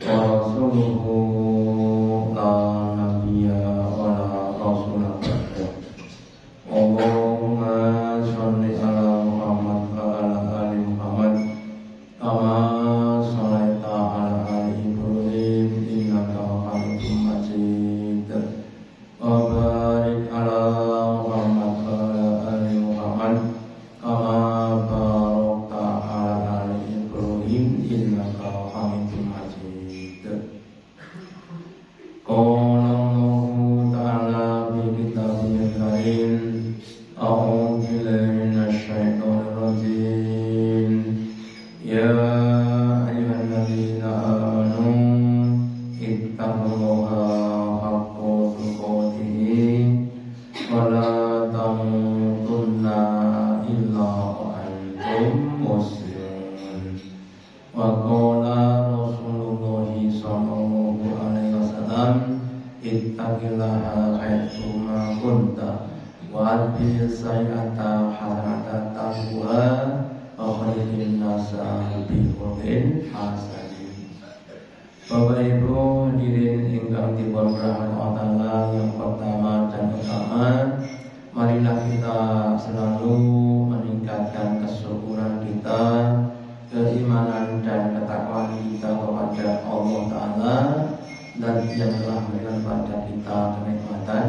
wa rasuluhu la nabiyya wa la rasula ba'da. Allahumma sholli ala Muhammad wa ala ali Muhammad kama shallaita ala ali Ibrahim innaka Hamidum Majid. Wa barik ala Muhammad wa ala ali Muhammad kama barakta ala ali Ibrahim innaka Hamidum Majid. Qala Allahu ta'ala fi kitabihil karim. A'udzu billahi minasy syaithanir rajim. Ya ayyuhalladzina amanu ittaqullaha haqqa tuqatih wa la tamutunna illa wa antum muslimun. Wa qala Rasulullah sallallahu alaihi wasallam ittaqillaha haitsu ma kunta wa atbi sayyi'ata hasanatan tamhuha wa khairin nasa bi khairin hasanin. Bapak Ibu hadirin ingkang dipun rahmati Allah yang pertama dan utama, marilah kita selalu meningkatkan kesyukuran kita, keimanan dan ketakwaan kita kepada Allah Ta'ala dan yang telah memberikan pada kita kenikmatan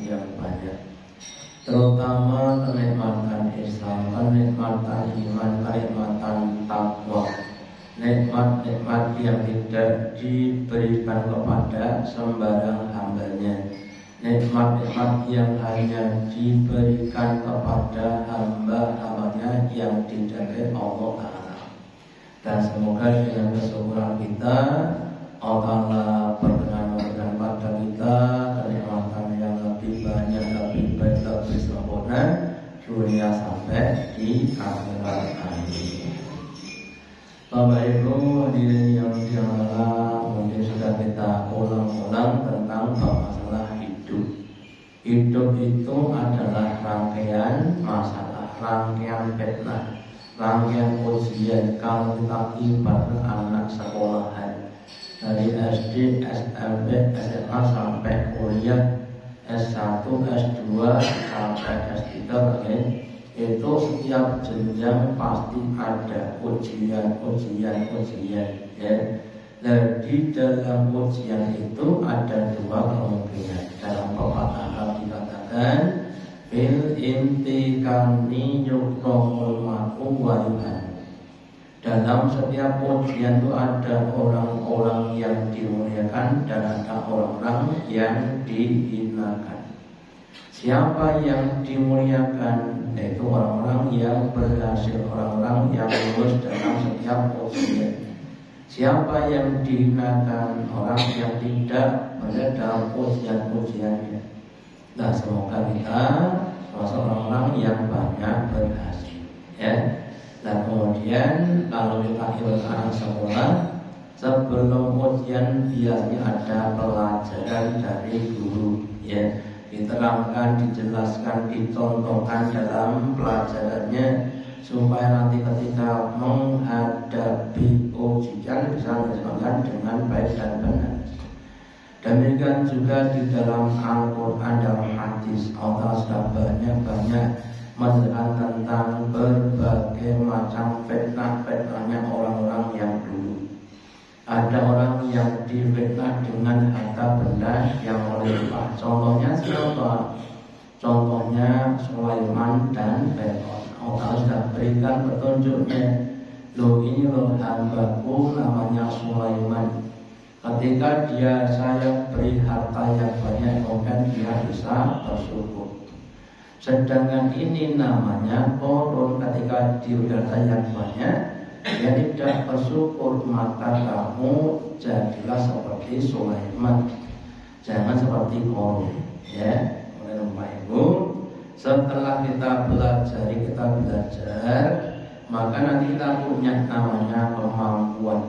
yang banyak, terutama kenikmatan Islam, kenikmatan iman, kenikmatan takwa, nikmat-nikmat yang tidak diberikan kepada sembarang hambanya, nikmat-nikmat yang hanya diberikan kepada hamba-hambanya yang dijaga Allah Ta'ala. Dan semoga dengan kesyukuran kita Allah Ta'ala berkenan memberikan pada kita kenikmatan yang lebih banyak, lebih baik, lebih sempurna dunia sampai di akhirat. Amin. Bapak Ibu hadirin yang dirahmati, mungkin sudah kita ulang-ulang tentang masalah hidup. Hidup itu adalah rangkaian masalah, rangkaian fitnah, rangkaian ujian. Kalau kita ibarat anak sekolahan dari SD, SMP, SMA sampai kuliah S1, S2 sampai S3 itu setiap jenjang pasti ada ujian ya. Dan di dalam ujian itu ada dua kemungkinan. Dalam pepatah dikatakan bil imtikani yukromul maku walihan. Dalam setiap ujian itu ada orang-orang yang dimuliakan dan ada orang-orang yang dihinakan. Siapa yang dimuliakan? Yaitu orang-orang yang berhasil, orang-orang yang lulus dalam setiap ujian. Siapa yang dihinakan? Orang yang tidak berada dalam ujian-ujiannya. Nah, semoga kita termasuk orang-orang yang banyak berhasil, ya. Dan kemudian kalau kita ikut anak sekolah, sebelum ujian biasanya ada pelajaran dari guru, ya, diterangkan, dijelaskan, dicontohkan dalam pelajarannya supaya nanti ketika menghadapi ujian bisa dilaksanakan dengan baik dan benar. Demikian juga di dalam Al-Quran, dalam hadis, Allah sudah banyak menjelaskan tentang berbagai macam fitnah-fitnahnya orang-orang yang dulu. Ada orang yang difitnah dengan harta benda yang melimpah. Contohnya siapa? Contohnya Sulaiman dan Fir'aun. Allah sudah berikan petunjuknya. Loh, ini loh hambaku namanya Sulaiman. Ketika saya beri harta yang banyak, kemudian dia bisa bersyukur. Sedangkan ini namanya korun, ketika diudara yang banyak dia tidak bersyukur, maka kamu jadilah seperti Sulaiman, jangan seperti korun, ya. Oleh Bapak Ibu, setelah kita belajar, maka nanti kita punya namanya kemampuan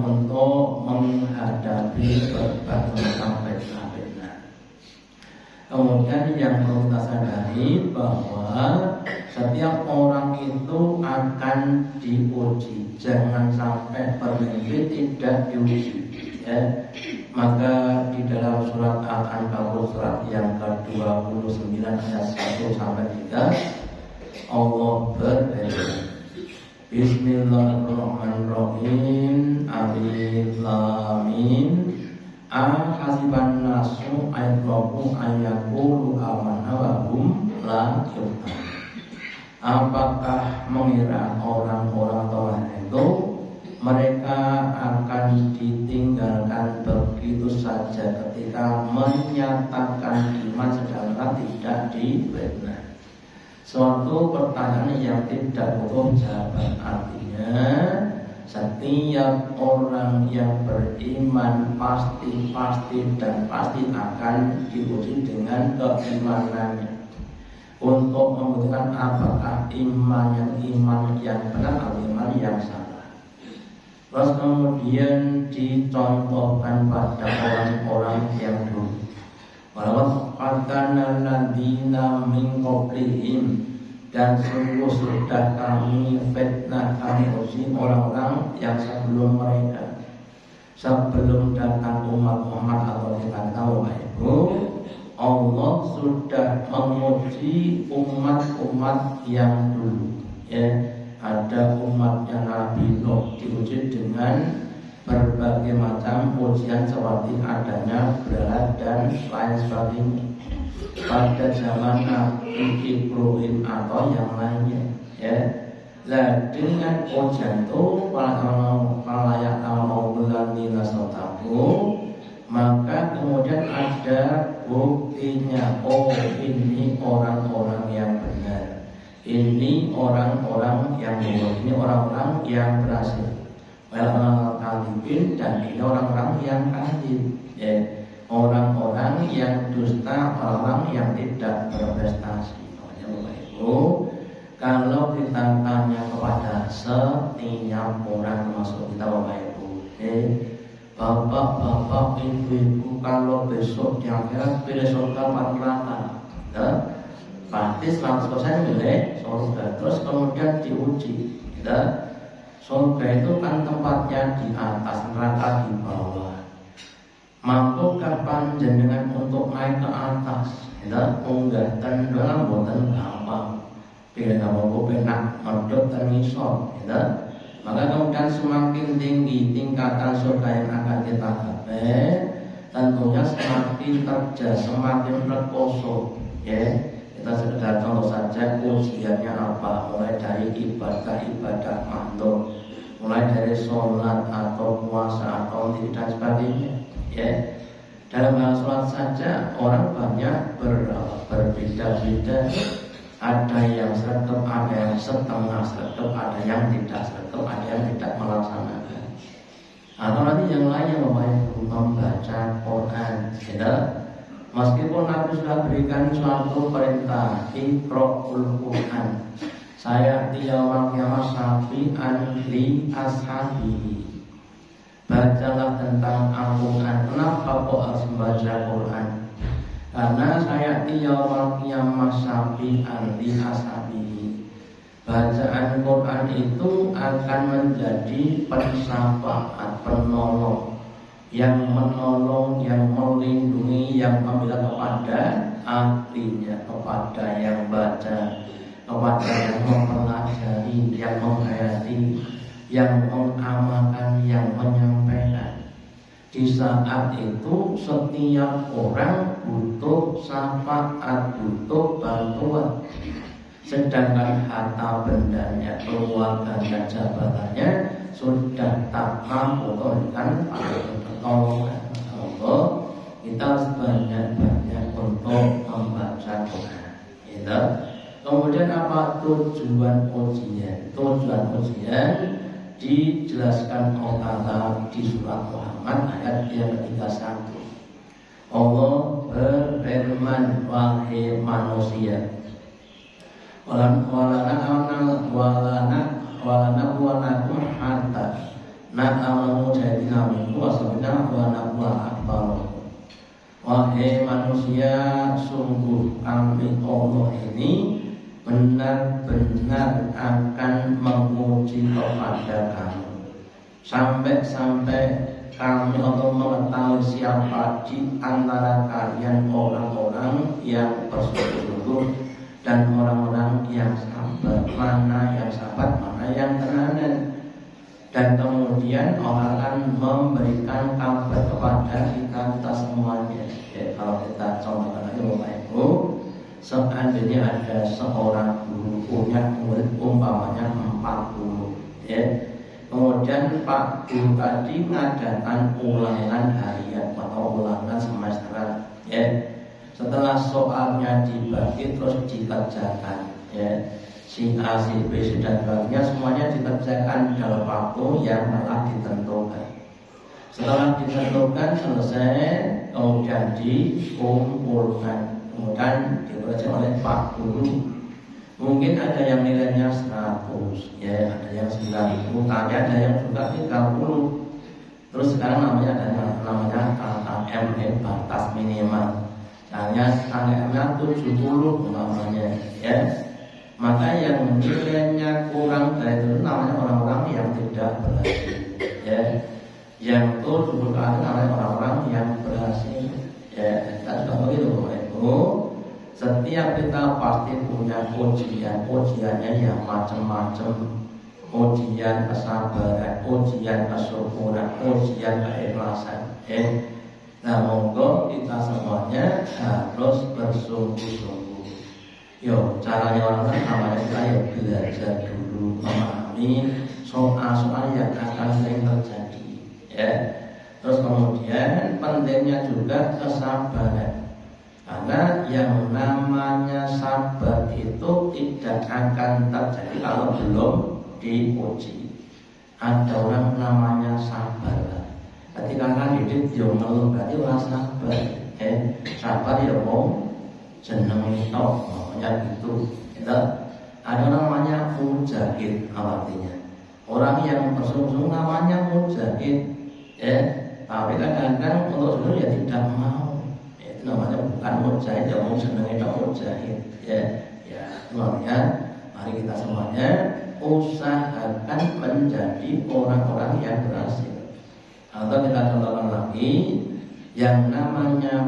untuk menghadapi berbagai macam fitnah. Kemudian yang perlu kita sadari bahwa Setiap orang itu akan diuji. Jangan sampai bermimpi tidak diuji, ya. Maka di dalam surat Al-Ankabut surat yang ke-29 ayat 1 sampai 3 Allah berfirman, Bismillahirrahmanirrahim. Alif Lam Mim. Hasiban nasu ayyuhum ayyaqulu amanna wa hum la yuftanun. Apakah mengira orang-orang tua itu mereka akan ditinggalkan begitu saja ketika menyatakan iman sedangkan tidak dibina? Suatu pertanyaan yang tidak butuh jawaban. Artinya setiap orang yang beriman pasti dan pasti akan diuji dengan keimanannya untuk membuktikan apakah iman yang benar atau iman yang salah. Terus kemudian dicontohkan pada orang-orang yang dulu. Walaqad fatanna alladziina min qablihim, dan sungguh sudah kami fitnah, kami uji orang-orang yang sebelum mereka, sebelum datang umat Muhammad atau kita tahu itu Allah sudah menguji umat-umat yang dulu, ya. Ada umatnya Nabi Nuh diuji dengan berbagai macam ujian seperti adanya berat dan lain sebagainya. Pada zaman Nabi Ibrahim atau yang lainnya, ya. Nah, dengan ujian itu palayak mau bulan nilasotaku, maka kemudian ada buktinya. Oh, ini orang-orang yang benar, ini orang-orang yang bodoh, ini orang-orang yang berhasil. Orang-orang kalibin, dan ini orang-orang yang kadzib, ya. Orang-orang yang dusta, orang yang tidak berprestasi. Makanya Bapak Ibu, kalau kita tanya kepada setiap orang termasuk kita Bapak Ibu, bapak-bapak, ibu-ibu, kalau besok di akhirat pilih surga apa neraka, pasti 100% milih surga. Terus kemudian diuji, ya. Surga itu kan tempatnya di atas, neraka di bawah. Mampukah panjenengan untuk naik ke atas? Ya, unggah dalam boten gampang. Bila mampu penak medhot ten ngisor, ya. Maka kemudian semakin tinggi tingkatan surga yang akan kita capai, tentunya semakin terjal, semakin rekoso, ya. Kita sekedar contoh saja ujiannya apa, mulai dari ibadah makhluk, mulai dari sholat atau puasa atau dan sebagainya, ya. Dalam hal sholat saja orang banyak berbeda-beda. Ada yang sergap, ada yang setengah sergap, ada yang tidak sergap, ada yang tidak melaksanakan. Atau nanti yang lain yang membaca Quran, ya. Meskipun Nabi sudah berikan suatu perintah, Iqra'ul Quran, saya yaumul qiyamah syafi'an li ashabihi, bacalah tentang Al-Quran. Kenapa kok harus membaca Quran? Karena saya yaumul qiyamah syafi'an li ashabihi, bacaan Quran itu akan menjadi pensyafaat, penolong, yang menolong, yang melindungi, yang membela kepada ahlinya, kepada yang baca, kepada yang mempelajari, yang menghayati, yang mengamalkan, yang menyampaikan. Di saat itu setiap orang butuh syafaat, butuh bantuan. Sedangkan harta bendanya, keluarga dan jabatannya sudah tak mampu memberikan pertolongan. Allah, kita harus banyak-banyak untuk membaca Quran, ya. Kemudian apa tujuan ujian? Tujuan ujian dijelaskan Allah di surat Muhammad ayat yang ke-31. Allah berfirman, wahai manusia, walanakum hatta na'lamu jahidina minkum wasabina wa na'lamu akbarakum. Wahai manusia, sungguh kami Allah ini benar-benar akan menguji kepada kamu sampai kami untuk mengetahui siapa di antara kalian orang-orang yang bersungguh-sungguh dan orang-orang yang sabar, mana yang sabar, mana yang tenanan. Dan kemudian Allah akan memberikan kabar kepada kita semuanya. Ya, kalau kita contohkan lagi Bapak Ibu, seandainya ada seorang guru punya murid umpamanya 40, ya. Kemudian Pak Guru tadi mengadakan ulangan harian atau ulangan semesteran, ya. Setelah soalnya dibagi terus dikerjakan, ya. Si A, si B, si dan sebagainya semuanya dikerjakan dalam waktu yang telah ditentukan. Setelah ditentukan selesai, kemudian dikumpulkan, kemudian dikerjakan oleh Pak Guru. Mungkin ada yang nilainya 100, ya, ada yang 90, ada yang juga 30. Terus sekarang namanya KKM, batas minimal. Hanya KKM-nya 70 namanya, ya. Maka yang nilainya kurang dari itu namanya orang-orang yang tidak berhasil, ya. Yang itu disebutkan namanya orang-orang yang berhasil, ya. Dan begitu, Ibu. Setiap kita pasti punya ujiannya yang macam-macam. Ujian kesabaran, ujian kesyukuran, ujian keikhlasan. Nah, monggo kita semuanya harus bersungguh-sungguh. Yo, caranya orang namanya kita ya belajar dulu memahami soal-soal yang akan sering terjadi, ya. Terus kemudian pentingnya juga kesabaran, karena yang namanya sabar itu tidak akan terjadi kalau belum diuji. Ada orang namanya sabar, ketika kan hidup dia ngeluh berarti orang sabar, sabar ya mau jeneng itu namanya gitu. Ada namanya mujahid, artinya orang yang bersungguh-sungguh namanya mujahid, ya. Tapi kadang-kadang untuk seluruh ya tidak mau, itu namanya bukan mujahid, ya mau seneng itu mujahid, ya. Ya, makanya mari kita semuanya usahakan menjadi orang-orang yang berhasil. Atau kita contohkan lagi yang namanya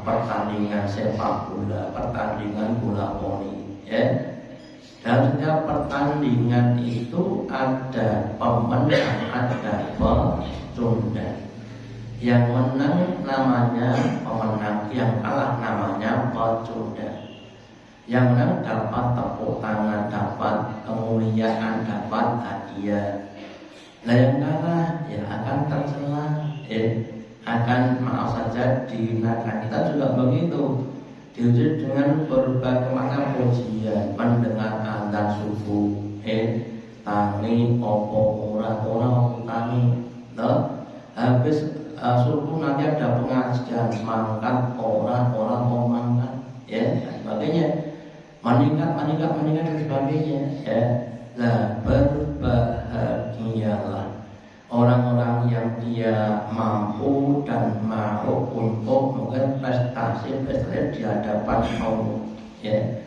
pertandingan sepak bola, pertandingan bola voli, ya. Dan setiap pertandingan itu ada pemenang, ada pecundang. Yang menang namanya pemenang, yang kalah namanya pecundang. Yang menang dapat tepuk tangan, dapat kemuliaan, dapat hadiah. Nah, yang kalah ya akan tercela, akan maaf saja dihinakan. Kita juga begitu, diuji dengan berbagai macam ujian, mendengar azan subuh, tangi opo ora tangi, habis subuh nanti ada pengajian, mangkat orang mau mangkat, ya, dan sebagainya, meningkat dan sebagainya, ya. Nah, berbahagialah orang-orang yang dia mampu dan mau untuk mungkin prestasi di hadapan Allah, ya.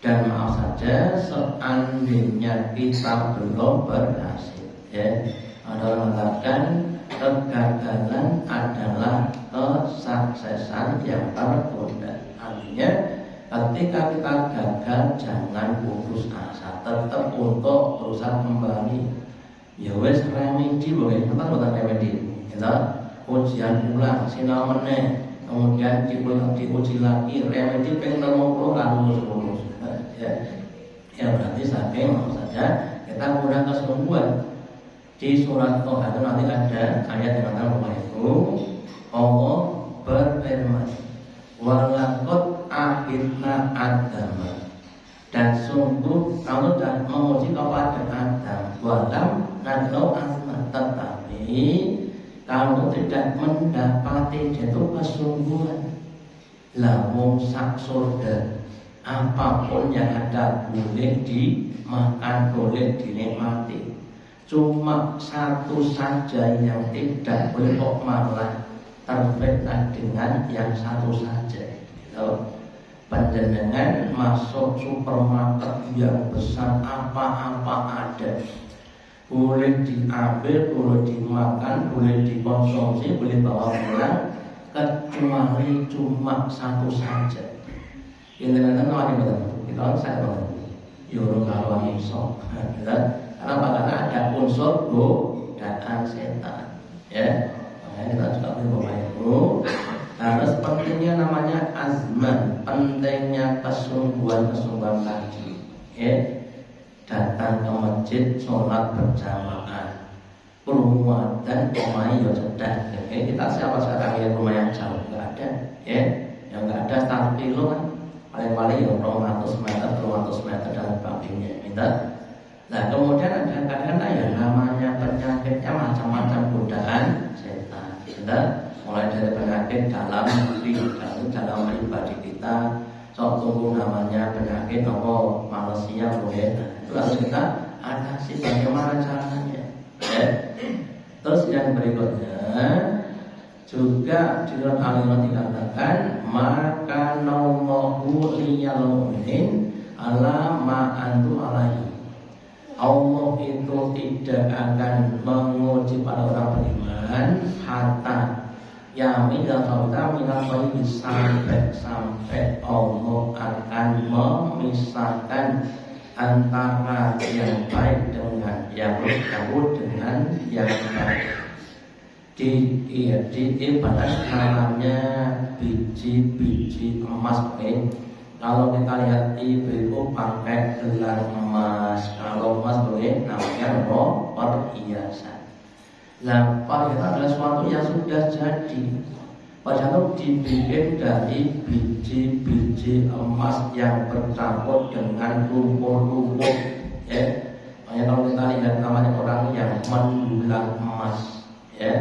Dan maaf saja seandainya kita belum berhasil, ya. Ada orang mengatakan kegagalan adalah kesuksesan yang tertunda. Artinya ketika kita gagal jangan putus asa, tetap untuk berusaha kembali. Ya wes remedi boleh, apa bukan remedi? Kita ujian ulang, sinau meneh, kemudian diuji lagi, remedi pengen lulus. Ya berarti saking mau saja kita kurang kesungguhan. Di surat Toha itu nanti ada ayat yang mengatakan bahwa itu Allah berfirman, walaqad akhirna Adam, dan sungguh kamu sudah menguji kepada Adam, walam nadau asma, tetapi kamu tidak mendapati itu kesungguhan. Lamun sak surga apapun yang ada boleh dimakan, boleh dinikmati. Cuma satu saja yang tidak boleh, kok malah terfitnah dengan yang satu saja. Panjenengan masuk supermarket yang besar, apa-apa ada, boleh diambil, boleh dimakan, boleh dikonsumsi, boleh bawa pulang, kecuali cuma satu saja. Ini namanya betul. Kita saya tahu. Yoro kalau iso, karena ada unsur godaan setan, ya. Makanya kita juga Bapak Ibu harus pentingnya namanya azman, pentingnya kesungguhan tadi, ya. Datang ke masjid, sholat berjamaah, dan omai yo cedak. Kita siapa sekarang yang rumah yang jauh nggak ada, ya. Yang nggak ada start kilo kan, paling-paling ya 200 meter, 200 meter dan sebagainya. Nah kemudian ada kadang-kadang ya namanya penyakitnya macam-macam godaan setan. Mulai dari penyakit dalam pribadi kita, tunggu namanya penyakit manusia boleh. Itu harus kita atasi bagaimana caranya. Ya. Terus yang berikutnya juga di dalam Al-Quran dikatakan maka naumahu liyal mu'min ala ma'antu alaihi. Allah itu tidak akan menguji pada orang beriman hatta yamin dan sauta minal sampai Allah akan memisahkan antara yang baik dengan yang buruk dengan yang baik. Di ibarat namanya biji-biji emas. Kalau kita lihat ibu pakai gelang emas, kalau emas boleh namanya perhiasan. Nah, perhiasan adalah sesuatu yang sudah jadi, padahal dibikin dari biji-biji emas yang bercampur dengan lumpur-lumpur. Ya, makanya kalau kita lihat namanya orang yang mendulang emas, ya,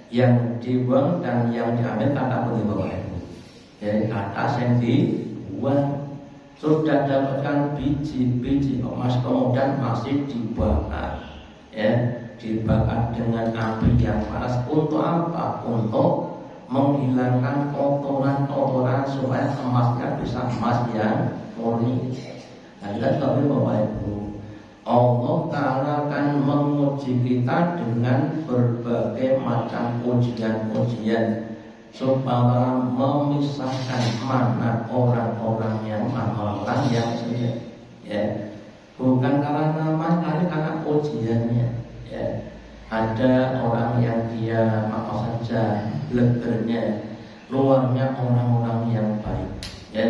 yang dibuang dan yang diambil kata boleh. Jadi kata yang dibuang sudah dapatkan biji-biji emas kemudian masih dibakar, ya, dibakar dengan api yang panas. Untuk apa? Untuk menghilangkan kotoran-kotoran supaya emasnya bisa emas yang murni. Nah kita juga Bapak Ibu, Allah Ta'ala akan menguji kita dengan berbagai macam ujian-ujian supaya memisahkan mana orang-orang yang sudah, ya, bukan karena nama, tapi karena ujiannya, ya. Ada orang yang dia maaf saja legernya, luarnya orang-orang yang baik, ya.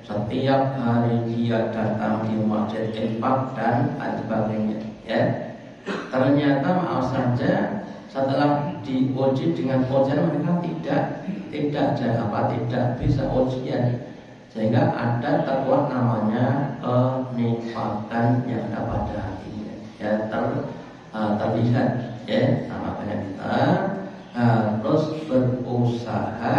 Setiap hari dia datang di masjid infak dan sebagainya, ya. Ternyata maaf saja setelah diuji dengan ujian mereka tidak bisa ujian, sehingga ada terkuat namanya kenifakan yang ada pada hatinya, ya, terlihat, ya. Makanya kita harus berusaha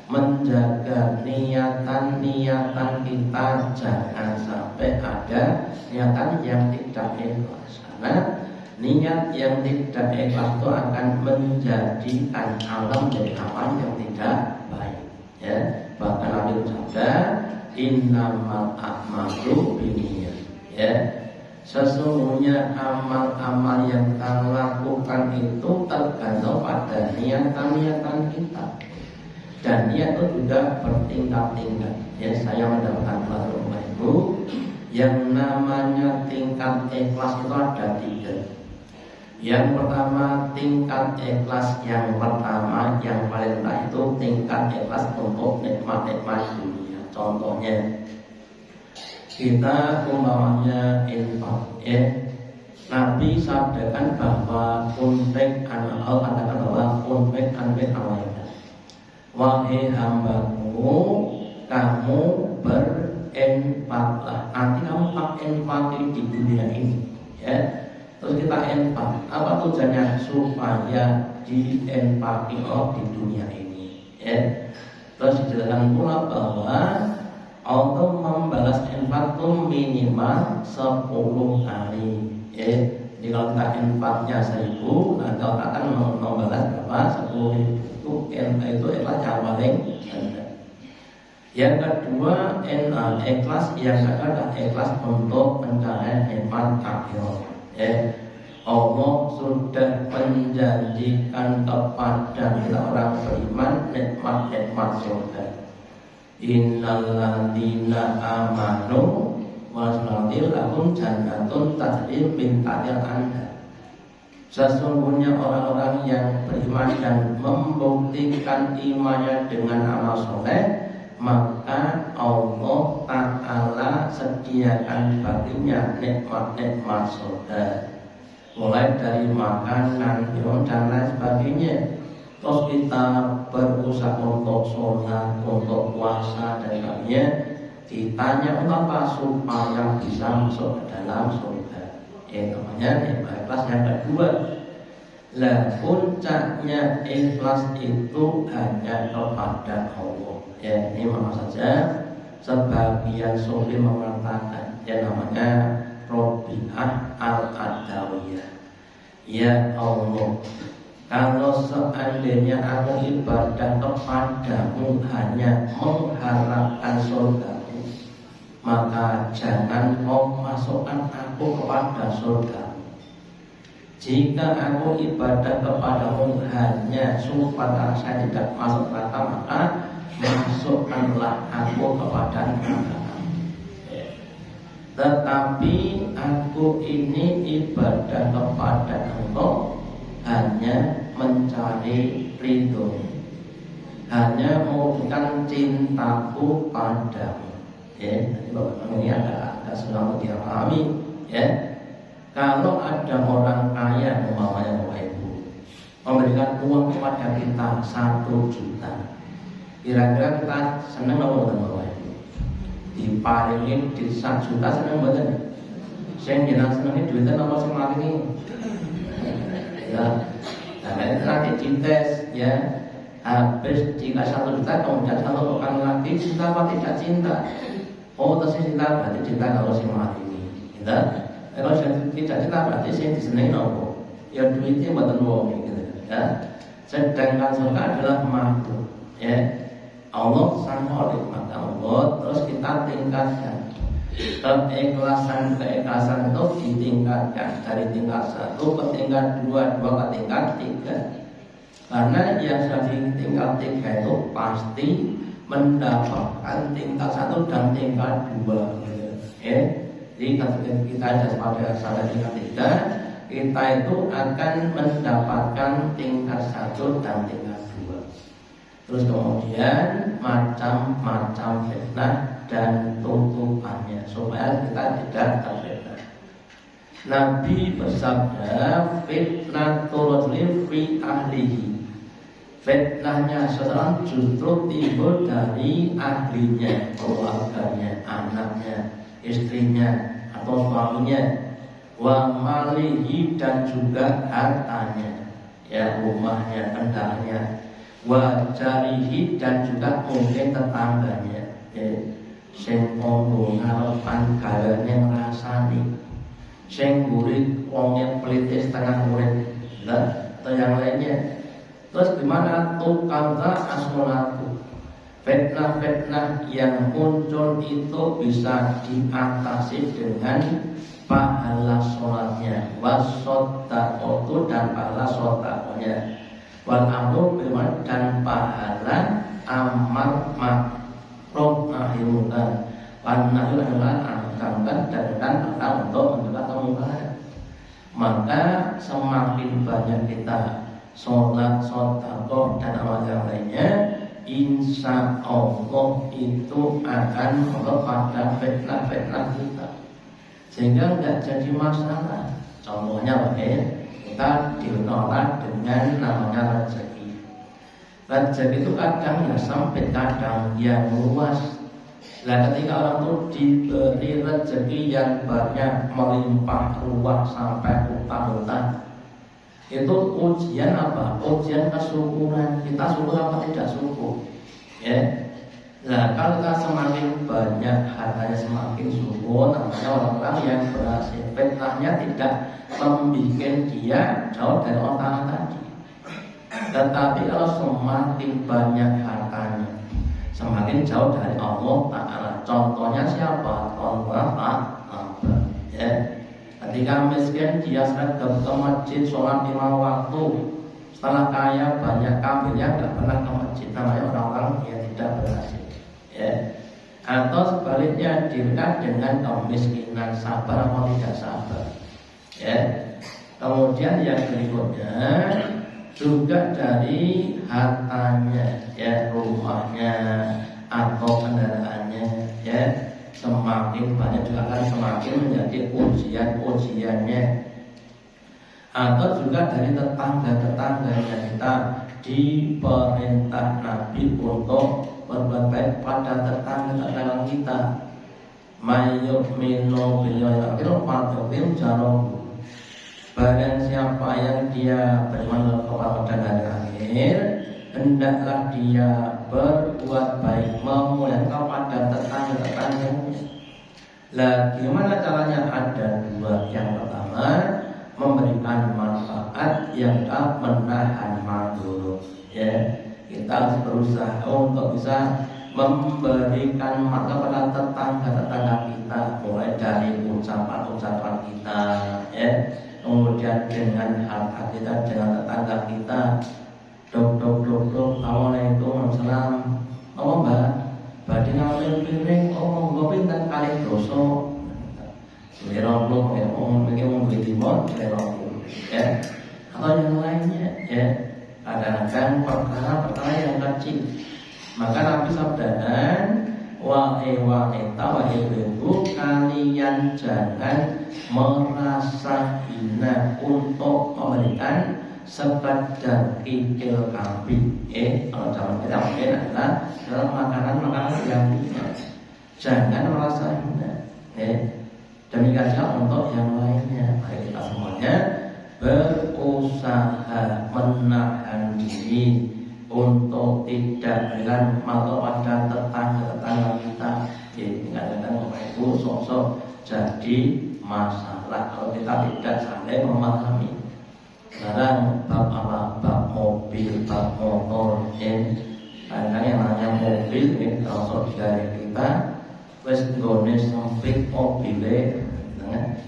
menjaga niatan kita jangan sampai ada niatan yang tidak ikhlas, karena niat yang tidak ikhlas itu akan menjadikan alam jadi amal yang tidak baik, ya. Bahkan Nabi bersabda innamal a'malu binniyat, ya. Sesungguhnya amal-amal yang kita lakukan itu tergantung pada niatan kita. Dan niat itu juga bertingkat-tingkat. Ya, saya mendapatkan pelajaran Bapak Ibu, yang namanya tingkat ikhlas itu ada 3. Yang pertama tingkat ikhlas yang pertama yang paling rendah itu tingkat ikhlas untuk nikmat-nikmat dunia. Contohnya kita umpamanya infak, ya. Nabi sabdakan bahwa unfik awalnya. Wahai hambaku, kamu berinfaklah. Nanti kamu infak di dunia ini, ya. Terus kita infak. Apa tujuannya? Supaya diinfaki di dunia ini, ya. Terus dijelaskan pula bahwa untuk membalas infak itu minimal 10 kali, ya. Jadi kalau kita infaknya 1000, nanti Allah akan membalas berapa? 10.000. Itu ikhlas yang paling rendah. Yang kedua, ikhlas yang adalah ikhlas untuk mencari nikmat akhirat. Allah sudah menjanjikan kepada kita orang beriman nikmat-nikmat surga. Innalladzina amanu wasnatil lahum jannatun tajri min tahtiha al-anhar. Sesungguhnya orang-orang yang beriman dan membuktikan imannya dengan amal soleh, maka Allah Ta'ala sediakan baginya nikmat-nikmat surga, mulai dari makanan, minum dan lain sebagainya. Terus kita berusaha untuk sholat, untuk puasa dan sebagainya, ditanya untuk apa? Supaya bisa masuk ke dalam surga. Namanya nikmat ikhlas yang kedua. Lah puncaknya ikhlas itu hanya kepada Allah. Ini mana saja sebagian sufi mengatakan yang namanya Robi'ah al-Adawiyah. Ya Allah, kalau seandainya aku ibadah kepadamu hanya mengharapkan surgamu, maka jangan kau masukkan aku kepada surga. Jika aku ibadah kepadamu hanya supaya saya tidak masuk neraka, maka masukkanlah aku kepada neraka. Tetapi aku ini ibadah kepada Engkau hanya mencari ridho, hanya mewujudkan cintaku padamu. Ini agak senang dipahami. Kalau ada orang kaya, umpamanya Bapak Ibu, memberikan uang kepada kita 1 juta, kira-kira kita senang apa enggak Bapak Ibu? Diparingin di 1 juta senang banget. Saya jenengan senengnya duitnya nomor sing maringi. Ya, dan nanti dites ya. Habis jika 1 juta kemudian 1 pekan lagi cinta apa tidak cinta? Oh, terus cinta berarti cinta kalau sing maringi. Gitu. Kalau tidak cinta berarti saya disenangi nopo. Ya duitnya mboten wong gitu ya. Sedangkan surga adalah makhluk ya. Allah sang Khalik, maka Allah terus kita tingkatkan. Keikhlasan itu ditingkatkan dari tingkat 1 ke tingkat 2, 2 ke tingkat 3. Karena yang sudah di tingkat 3 itu pasti mendapatkan tingkat 1 dan tingkat 2. Jadi ketika kita ada pada salah tingkat 3, kita itu akan mendapatkan tingkat 1 dan tingkat 2. Terus kemudian macam-macam fitnah dan tutupannya supaya kita tidak terfitnah. Nabi bersabda, fitnatul rajuli fi ahlihi. Fitnahnya seseorang justru timbul dari ahlinya, keluarganya, anaknya, istrinya atau suaminya, wa malihi dan juga hartanya, ya rumahnya, kendaraannya, wa jarihi dan juga mungkin tetangganya, sing ngomong ngarepan galane ngrasani, sing murid wongnya pelitis setengah murid, atau yang lainnya. Terus gimana tukangza asmonatu? Fitnah-fitnah yang muncul itu bisa diatasi dengan pahala sholatnya, wasodaqotu dan pahala sodakonya, wal amru bil ma'ruf dan pahala amal ma'ruf nahi munkar, wan nahyi anil munkar dan untuk mencegah kemungkaran. Maka semakin banyak kita sholat, sedekah dan amal yang lainnya, insya Allah itu akan kepada fitnah-fitnah kita, sehingga nggak jadi masalah. Contohnya kita ditolak dengan namanya rezeki. Rezeki itu kadang ya sempit, kadang yang luas. Nah, ketika orang itu diberi rezeki yang banyak, melimpah ruah sampai utang-utang, itu ujian apa? Ujian kesyukuran. Kita syukur apa tidak syukur? Nah, kalau kita semakin banyak hartanya semakin syukur, namanya orang-orang yang berhasil. Fitnahnya tidak membuat dia jauh dari orang tadi. Tetapi kalau semakin banyak hartanya, semakin jauh dari Allah Ta'ala. Contohnya siapa? Contohnya Pak ya. Ketika miskin dia sering ke masjid, sholat 5 waktu. Setelah kaya banyak kambingnya nggak pernah ke masjid, namanya orang-orang yang tidak berhasil ya. Atau sebaliknya dekat dengan kemiskinan, sabar atau tidak sabar ya. Kemudian yang berikutnya juga dari hartanya ya, rumahnya atau kendaraannya ya, semakin banyak juga akan semakin menjadi ujiannya. Atau juga dari tetangga-tetangganya, kita diperintah Nabi untuk berbuat baik pada tetangga-tetangga kita. Mayyuminu billahi fa'atil jarahu. Barang siapa yang dia beriman kepada hari akhir, hendaklah dia berbuat baik memuliakan kepada tetangga-tetangganya. Lah gimana caranya? Ada dua. Yang pertama, memberikan manfaat, yang menahan madhurut ya. Kita harus berusaha untuk bisa memberikan manfaat kepada tetangga-tetangga kita, mulai dari ucapan-ucapan kita ya, kemudian dengan harta kita, dengan tetangga kita. Dok, assalamualaikum, salam. Oh mbak, badhe ngambil piring, monggo pinten kalih dosa. Selera belum ya, mau beli timur, selera belum ya. Atau yang lainnya ya, kadang-kadang perkara-perkara yang kecil. Maka Nabi sabdakan, wahai wanita, wahai ibu, kalian jangan merasa hina untuk memberikan sekedar kikil kambing. Kalau zaman kita mungkin adalah dalam makanan-makanan yang hina. Jangan merasa hina demikian juga untuk yang lainnya. Mari kita semuanya berusaha menahan diri untuk tidak berikan malu pada tetangga-tetangga kita. Jadi kadang-kadang Bapak Ibu sosok jadi masalah kalau kita tidak saling memahami. Sekarang bab apa? Bab mobil, bab motor. Kadang yang namanya mobil ini termasuk dari kita. Wes nggone sempit mobile,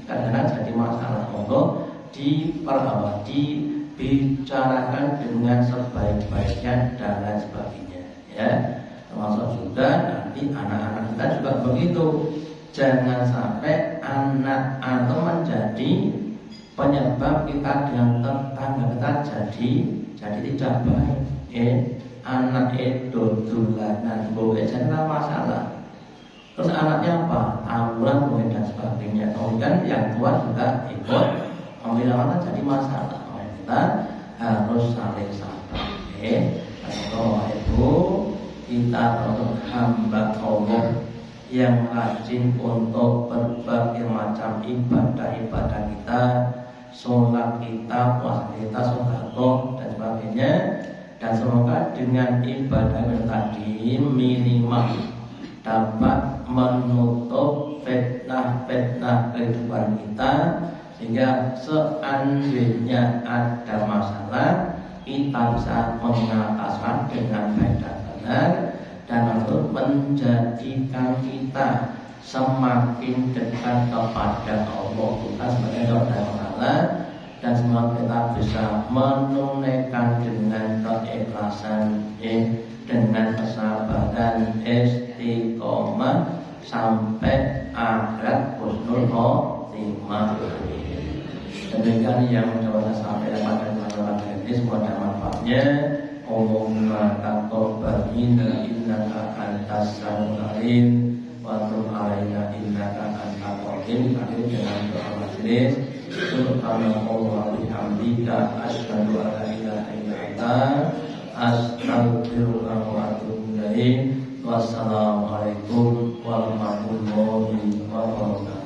kadang-kadang jadi masalah. Monggo dibicarakan dengan sebaik-baiknya dan lain sebagainya ya. Termasuk juga nanti anak-anak kita juga begitu. Jangan sampai anak atau menjadi penyebab kita dengan tetangga kita jadi tidak baik. Anak itu dolanan boleh jadi masalah. Terus anaknya apa? Tawuran kemudian dan sebagainya. Kemudian yang tua juga ikut membela jadi masalah. Kita harus saling sabar. Kalau Ibu kita untuk hamba Allah yang rajin untuk berbagai macam ibadah kita, sholat kita, puasa kita, sedekah dan sebagainya. Dan semoga dengan ibadah yang tadi minimal dapat menutup fitnah-fitnah kehidupan kita, sehingga seandainya ada masalah kita bisa mengatasinya dengan baik dan benar, dan untuk menjadikan kita semakin dekat kepada Allah kita sebagai Allah, dan semoga kita bisa menunaikan dengan keikhlasan dengan kesabaran istiqomah sampai akhirat husnul khotimah. Demikian yang mencoba sampai pada masalah ini, semua ada manfaatnya. Allahumma taqabbal minna innaka antas samiul alim wa tub alaina innaka antal rahim. Akhir dengan doa majelis. Subhanallah bihamdika asyhadu an la ilaha illa anta astaghfiruka wa atubu ilaik. Wassalamualaikum warahmatullahi wabarakatuh.